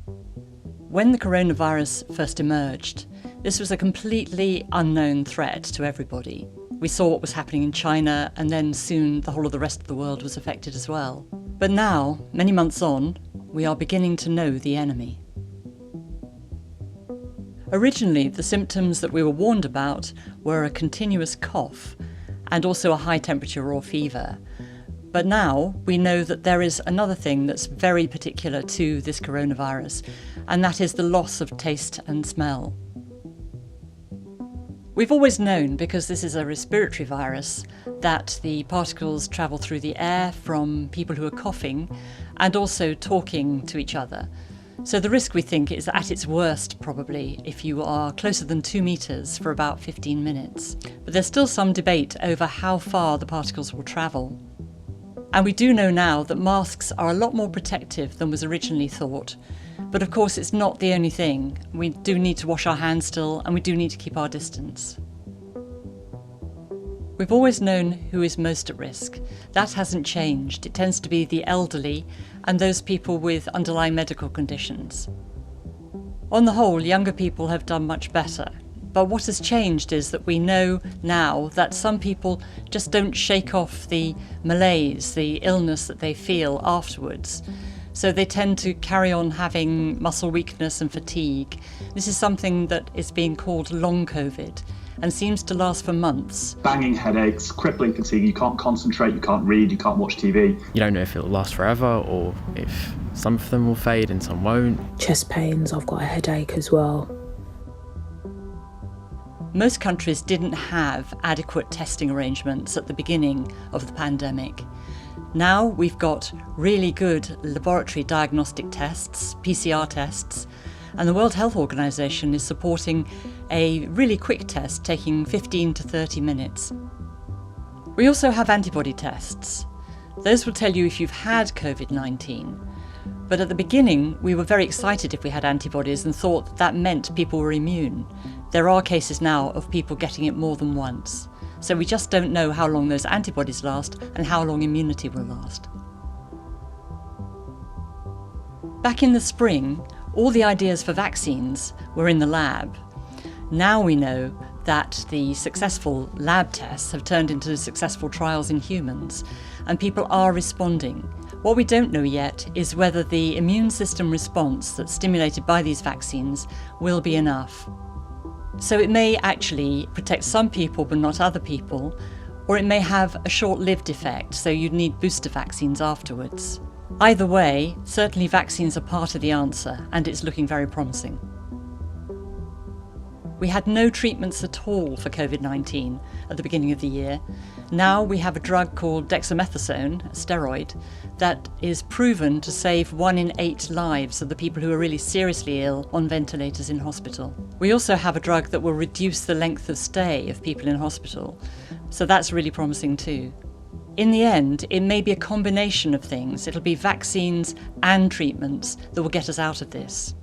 When the coronavirus first emerged, this was a completely unknown threat to everybody. We saw what was happening in China, and then soon the whole of the rest of the world was affected as well. But now, many months on, we are beginning to know the enemy. Originally, the symptoms that we were warned about were a continuous cough and also a high temperature or fever. But now we know that there is another thing that's very particular to this coronavirus, and that is the loss of taste and smell. We've always known, because this is a respiratory virus, that the particles travel through the air from people who are coughing and also talking to each other. So the risk, we think, is at its worst probably if you are closer than 2 meters for about 15 minutes. But there's still some debate over how far the particles will travel. And we do know now that masks are a lot more protective than was originally thought. But of course it's not the only thing. We do need to wash our hands still, and we do need to keep our distance. We've always known who is most at risk. That hasn't changed. It tends to be the elderly and those people with underlying medical conditions. On the whole, younger people have done much better. But what has changed is that we know now that some people just don't shake off the malaise, the illness that they feel afterwards. So they tend to carry on having muscle weakness and fatigue. This is something that is being called long COVID and seems to last for months. Banging headaches, crippling fatigue, you can't concentrate, you can't read, you can't watch TV. You don't know if it'll last forever or if some of them will fade and some won't. Chest pains, I've got a headache as well. Most countries didn't have adequate testing arrangements at the beginning of the pandemic. Now we've got really good laboratory diagnostic tests, PCR tests, and the World Health Organization is supporting a really quick test taking 15 to 30 minutes. We also have antibody tests. Those will tell you if you've had COVID-19. But at the beginning, we were very excited if we had antibodies and thought that meant people were immune. There are cases now of people getting it more than once. So we just don't know how long those antibodies last and how long immunity will last. Back in the spring, all the ideas for vaccines were in the lab. Now we know that the successful lab tests have turned into successful trials in humans, and people are responding. What we don't know yet is whether the immune system response that's stimulated by these vaccines will be enough. So it may actually protect some people but not other people, or it may have a short-lived effect, so you'd need booster vaccines afterwards. Either way, certainly vaccines are part of the answer, and it's looking very promising. We had no treatments at all for COVID-19 at the beginning of the year. Now we have a drug called dexamethasone, a steroid, that is proven to save 1 in 8 lives of the people who are really seriously ill on ventilators in hospital. We also have a drug that will reduce the length of stay of people in hospital, so that's really promising too. In the end, it may be a combination of things. It'll be vaccines and treatments that will get us out of this.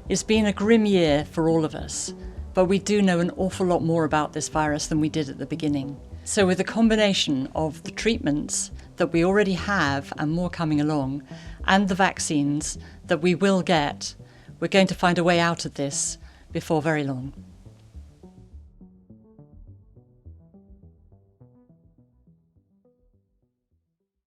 It's been a grim year for all of us, but we do know an awful lot more about this virus than we did at the beginning. So with a combination of the treatments that we already have and more coming along, and the vaccines that we will get, we're going to find a way out of this before very long.